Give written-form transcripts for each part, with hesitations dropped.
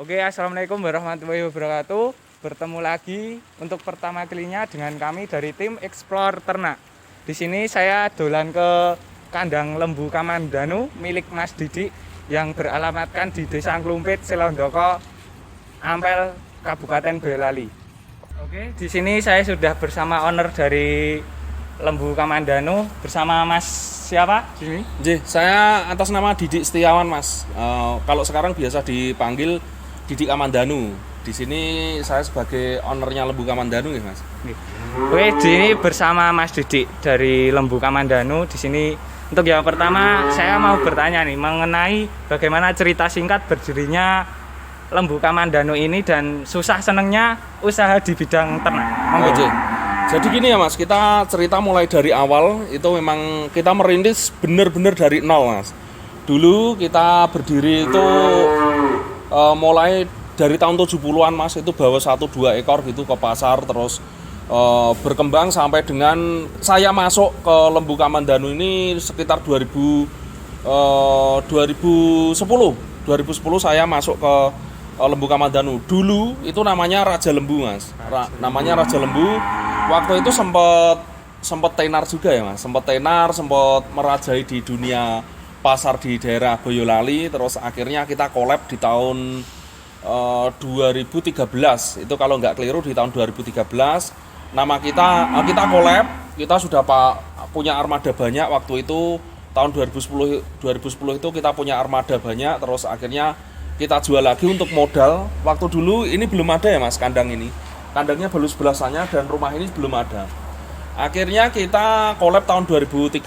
Oke, assalamualaikum warahmatullahi wabarakatuh. Bertemu lagi untuk pertama kalinya dengan kami dari tim Explore Ternak. Di sini saya dolan ke kandang lembu Kamandanu milik Mas Didi yang beralamatkan di Desa Klumpit, Selondoko, Ampel, Kabupaten Boyolali. Oke, di sini saya sudah bersama owner dari lembu Kamandanu bersama Mas siapa di sini? Saya atas nama Didik Setiawan, Mas. Kalau sekarang biasa dipanggil Didik Kamandanu. Di sini saya sebagai ownernya lembu Kamandanu ya, Mas. Oke, di sini bersama Mas Didik dari lembu Kamandanu. Di sini untuk yang pertama saya mau bertanya nih mengenai bagaimana cerita singkat berdirinya lembu Kamandanu ini dan susah senengnya usaha di bidang ternak. Oke. Jadi gini ya, Mas, kita cerita mulai dari awal itu memang kita merintis benar-benar dari nol, Mas. Dulu kita berdiri itu mulai dari tahun 70-an, Mas, itu bawa 1-2 ekor gitu ke pasar, terus berkembang sampai dengan saya masuk ke lembu Kamandanu ini sekitar 2010 saya masuk ke lembu Kamandanu. Dulu itu namanya Raja Lembu, Mas. Namanya Raja Lembu. Waktu itu sempat tenar juga ya, Mas. Sempat merajai di dunia pasar di daerah Boyolali. Terus akhirnya kita collab di tahun 2013. Itu kalau nggak keliru di tahun 2013. Nama kita collab. Kita sudah punya armada banyak waktu itu. Tahun 2010 itu kita punya armada banyak. Terus akhirnya kita jual lagi untuk modal. Waktu dulu ini belum ada ya, Mas, kandang ini. Kandangnya baru sebelasannya dan rumah ini belum ada. Akhirnya kita collab tahun 2013.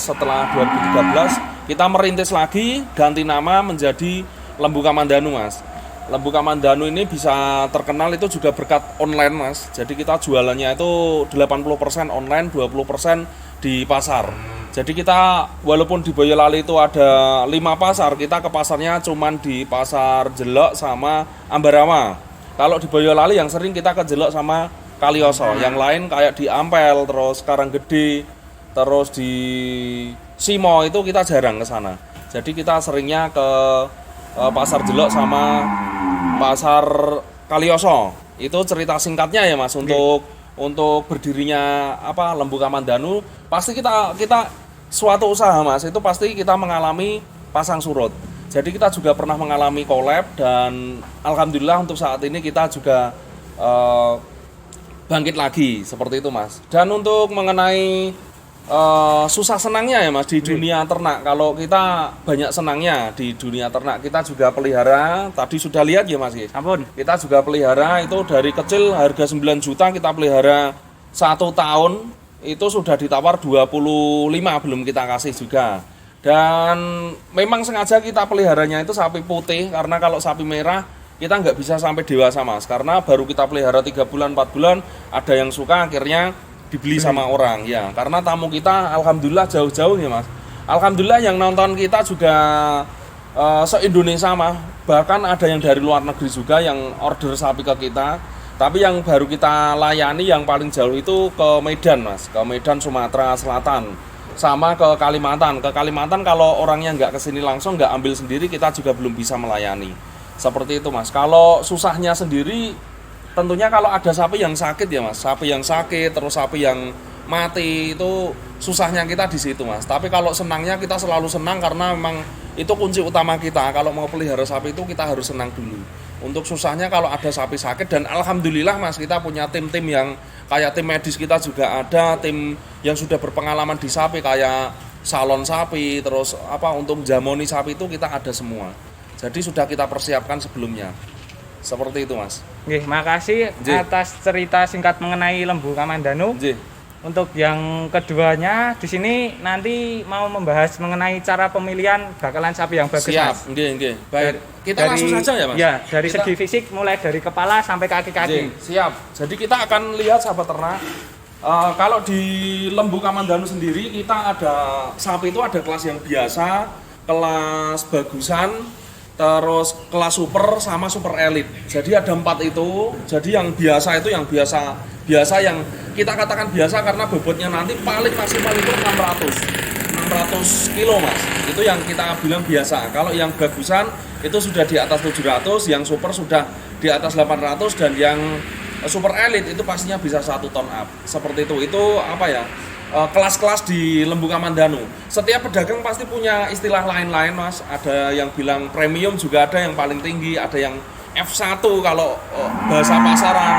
Setelah 2013 kita merintis lagi, ganti nama menjadi Lembu Kamandanu, Mas. Lembu Kamandanu ini bisa terkenal itu juga berkat online, Mas. Jadi kita jualannya itu 80% online, 20% di pasar. Jadi kita walaupun di Boyolali itu ada 5 pasar, kita ke pasarnya cuman di Pasar Jelok sama Ambarawa. Kalau di Boyolali yang sering kita ke Jelok sama Kalioso. Yang lain kayak di Ampel, terus Karanggede, terus di Simo itu kita jarang ke sana. Jadi kita seringnya ke Pasar Jelok sama Pasar Kalioso. Itu cerita singkatnya ya, Mas, untuk berdirinya Lembu Kamandanu. Pasti kita suatu usaha, Mas, itu pasti kita mengalami pasang surut. Jadi kita juga pernah mengalami collab dan alhamdulillah untuk saat ini kita juga bangkit lagi seperti itu, Mas. Dan untuk mengenai susah senangnya ya, Mas, di dunia ternak. Kalau kita banyak senangnya di dunia ternak, kita juga pelihara. Tadi sudah lihat ya, Mas. Ampun. Kita juga pelihara itu dari kecil harga 9 juta kita pelihara 1 tahun. Itu sudah ditawar 25 belum kita kasih juga. Dan memang sengaja kita peliharanya itu sapi putih, karena kalau sapi merah kita nggak bisa sampai dewasa, Mas, karena baru kita pelihara 3 bulan 4 bulan ada yang suka akhirnya dibeli sama orang ya. Karena tamu kita alhamdulillah jauh-jauh ya, Mas. Alhamdulillah yang nonton kita juga se-Indonesia, Mas. Bahkan ada yang dari luar negeri juga yang order sapi ke kita. Tapi yang baru kita layani yang paling jauh itu ke Medan, Mas. Ke Medan, Sumatera Selatan. Sama ke Kalimantan. Ke Kalimantan kalau orangnya nggak kesini langsung, nggak ambil sendiri, kita juga belum bisa melayani. Seperti itu, Mas. Kalau susahnya sendiri, tentunya kalau ada sapi yang sakit ya, Mas. Sapi yang sakit, terus sapi yang mati, itu susahnya kita di situ, Mas. Tapi kalau senangnya kita selalu senang karena memang itu kunci utama kita. Kalau mau pelihara sapi itu kita harus senang dulu. Untuk susahnya kalau ada sapi sakit, dan alhamdulillah, Mas, kita punya tim-tim yang kayak tim medis, kita juga ada tim yang sudah berpengalaman di sapi kayak salon sapi, terus untuk jamoni sapi itu kita ada semua. Jadi sudah kita persiapkan sebelumnya. Seperti itu, Mas. Oke, makasih atas cerita singkat mengenai lembu Kamandanu. Untuk yang keduanya di sini nanti mau membahas mengenai cara pemilihan bakalan sapi yang bagus. Siap, nggih. Baik. Kita langsung saja ya, Mas. Ya, dari segi fisik mulai dari kepala sampai kaki-kaki. Siap. Jadi kita akan lihat sahabat ternak. Kalau di lembu Kamandanu sendiri kita ada sapi itu ada kelas yang biasa, kelas bagusan, terus kelas super sama super elit. Jadi ada 4 itu. Jadi yang biasa itu yang biasa yang kita katakan biasa karena bobotnya nanti paling maksimal itu 600 600 kilo mas, itu yang kita bilang biasa. Kalau yang bagusan itu sudah di atas 700, yang super sudah di atas 800, dan yang super elite itu pastinya bisa 1 ton up. Seperti itu apa ya, kelas-kelas di Lembu Kamandanu. Setiap pedagang pasti punya istilah lain-lain mas. Ada yang bilang premium, juga ada yang paling tinggi, ada yang F1 kalau bahasa pasaran,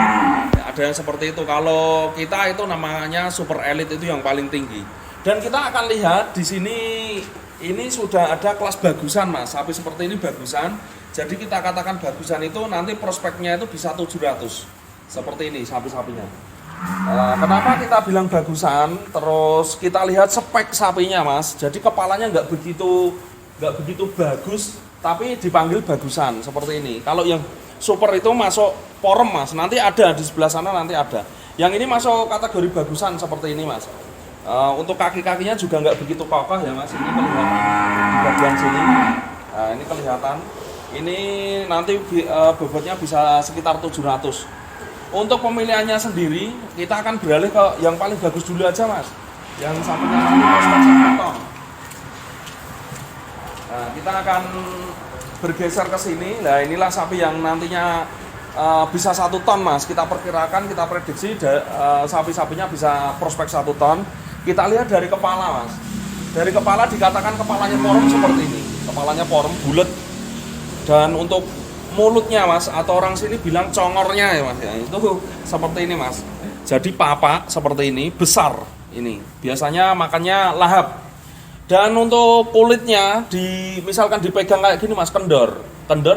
ada yang seperti itu. Kalau kita itu namanya super elite, itu yang paling tinggi. Dan kita akan lihat di sini ini sudah ada kelas bagusan mas. Sapi seperti ini bagusan. Jadi kita katakan bagusan itu nanti prospeknya itu bisa 700. Seperti ini sapi-sapinya. Kenapa kita bilang bagusan? Terus kita lihat spek sapinya mas. Jadi kepalanya nggak begitu bagus, tapi dipanggil bagusan seperti ini. Kalau yang super itu masuk porem mas, nanti ada di sebelah sana, nanti ada. Yang ini masuk kategori bagusan seperti ini mas. Untuk kaki-kakinya juga nggak begitu kokoh ya mas. Ini kelihatan di bagian sini. Nah, ini kelihatan. Ini nanti bobotnya bisa sekitar 700. Untuk pemilihannya sendiri, kita akan beralih ke yang paling bagus dulu aja mas. Yang sapinya nanti prospek 1 ton. Nah, kita akan bergeser ke sini. Nah, inilah sapi yang nantinya bisa 1 ton mas. Kita perkirakan, kita prediksi sapi-sapinya bisa prospek 1 ton. Kita lihat dari kepala mas. Dari kepala dikatakan kepalanya porem seperti ini. Kepalanya porem, bulat. Dan untuk mulutnya mas, atau orang sini bilang congornya ya mas, ya, itu seperti ini mas. Jadi papa seperti ini, besar ini. Biasanya makannya lahap. Dan untuk kulitnya, misalkan dipegang kayak gini mas, kendor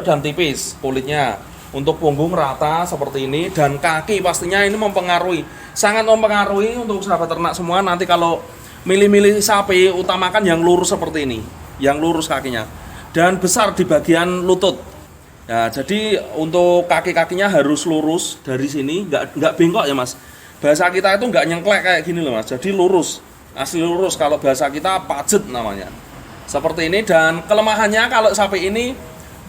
dan tipis kulitnya. Untuk punggung rata seperti ini, dan kaki pastinya ini mempengaruhi, sangat mempengaruhi untuk sahabat ternak semua. Nanti kalau milih-milih sapi, utamakan yang lurus seperti ini, yang lurus kakinya, dan besar di bagian lutut. Nah, jadi untuk kaki-kakinya harus lurus dari sini, nggak bengkok ya mas. Bahasa kita itu nggak nyengklek kayak gini loh mas, jadi lurus, asli lurus. Kalau bahasa kita pajet namanya, seperti ini. Dan kelemahannya kalau sapi ini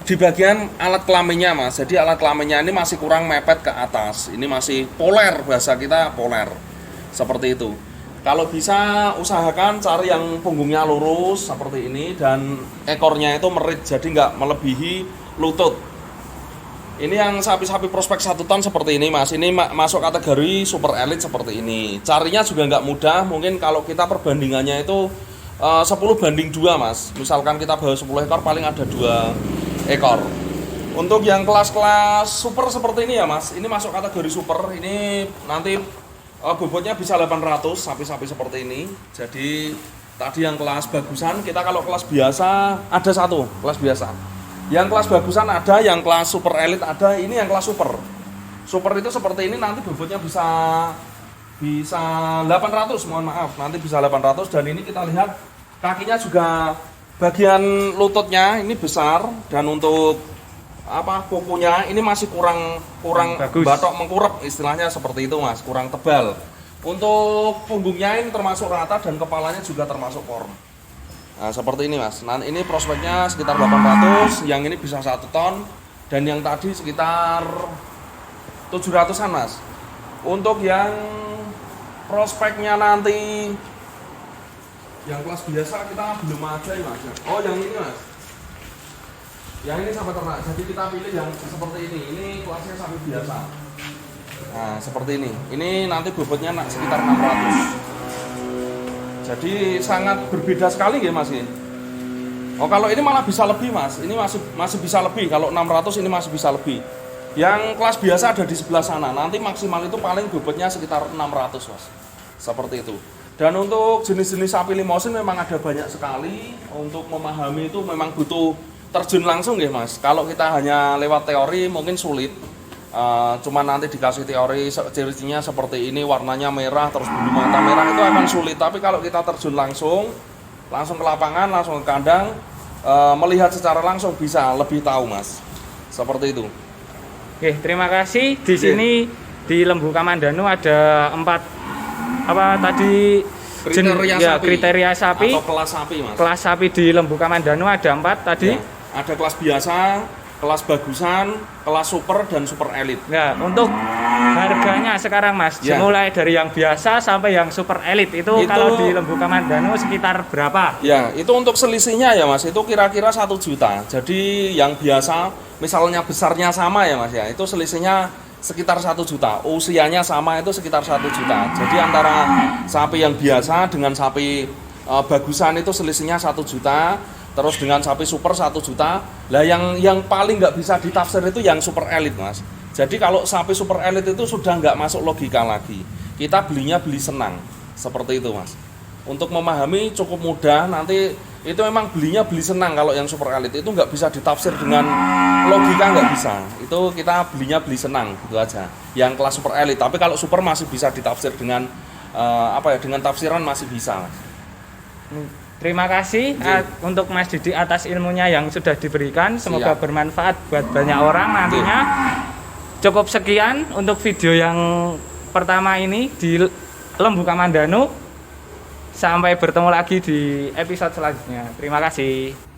di bagian alat kelaminnya mas, jadi alat kelaminnya ini masih kurang mepet ke atas, ini masih poler, bahasa kita poler, seperti itu. Kalau bisa usahakan cari yang punggungnya lurus seperti ini, dan ekornya itu merit, jadi nggak melebihi lutut. Ini yang sapi-sapi prospek 1 ton seperti ini mas. Ini masuk kategori super elite seperti ini. Carinya juga nggak mudah. Mungkin kalau kita perbandingannya itu 10:2 mas. Misalkan kita bawa 10 ekor, paling ada 2 ekor. Untuk yang kelas-kelas super seperti ini ya mas, ini masuk kategori super. Ini nanti bobotnya bisa 800, sapi-sapi seperti ini. Jadi tadi yang kelas bagusan, kita kalau kelas biasa ada 1 kelas biasa. Yang kelas bagusan ada, yang kelas super elite ada. Ini yang kelas super. Super itu seperti ini, nanti bobotnya bisa 800, mohon maaf, nanti bisa 800. Dan ini kita lihat kakinya juga bagian lututnya ini besar, dan untuk kukunya ini masih kurang bagus. Batok mengkurep, istilahnya seperti itu mas, kurang tebal. Untuk punggungnya ini termasuk rata, dan kepalanya juga termasuk porem. Nah, seperti ini mas. Nah, ini prospeknya sekitar 800, yang ini bisa 1 ton, dan yang tadi sekitar 700-an mas. Untuk yang prospeknya nanti yang kelas biasa kita belum ada ya mas. Oh, yang ini mas. Yang ini sahabat ternak. Jadi kita pilih yang seperti ini. Ini kelasnya sapi biasa. Nah, seperti ini. Ini nanti bobotnya sekitar 600. Jadi sangat berbeda sekali ya mas ya. Oh, kalau ini malah bisa lebih mas. Ini masih bisa lebih. Kalau 600 ini masih bisa lebih. Yang kelas biasa ada di sebelah sana. Nanti maksimal itu paling bobotnya sekitar 600 mas. Seperti itu. Dan untuk jenis-jenis sapi limosin memang ada banyak sekali. Untuk memahami itu memang butuh terjun langsung ya mas. Kalau kita hanya lewat teori mungkin sulit. Cuma nanti dikasih teori ciri-cirinya seperti ini, warnanya merah, terus bulu mata merah, itu akan sulit. Tapi kalau kita terjun langsung ke lapangan, langsung ke kandang, melihat secara langsung bisa lebih tahu mas. Seperti itu. Oke, terima kasih. Di sini di Lembu Kamandanu ada 4 kriteria sapi atau kelas sapi mas. Kelas sapi di Lembu Kamandanu ada 4 tadi. Ya, ada kelas biasa, kelas bagusan, kelas super, dan super elite. Nah, untuk harganya sekarang Mas, Ya. mulai dari yang biasa sampai yang super elite itu kalau di Lembu Kamandanu sekitar berapa? Ya, itu untuk selisihnya ya Mas, itu kira-kira 1 juta. Jadi yang biasa, misalnya besarnya sama ya Mas ya, itu selisihnya sekitar 1 juta. Usianya sama itu sekitar 1 juta. Jadi antara sapi yang biasa dengan sapi bagusan itu selisihnya 1 juta. Terus dengan sapi super 1 juta. Lah yang paling nggak bisa ditafsir itu yang super elite Mas. Jadi kalau sapi super elite itu sudah nggak masuk logika lagi. Kita beli senang, seperti itu Mas. Untuk memahami cukup mudah, nanti itu memang beli senang. Kalau yang super elite itu nggak bisa ditafsir dengan logika, nggak bisa. Itu kita beli senang, gitu aja. Yang kelas super elite, tapi kalau super masih bisa ditafsir dengan dengan tafsiran masih bisa Mas. Terima kasih untuk Mas Didi atas ilmunya yang sudah diberikan. Semoga bermanfaat buat banyak orang nantinya. Cukup sekian untuk video yang pertama ini di Lembu Kamandanu. Sampai bertemu lagi di episode selanjutnya. Terima kasih.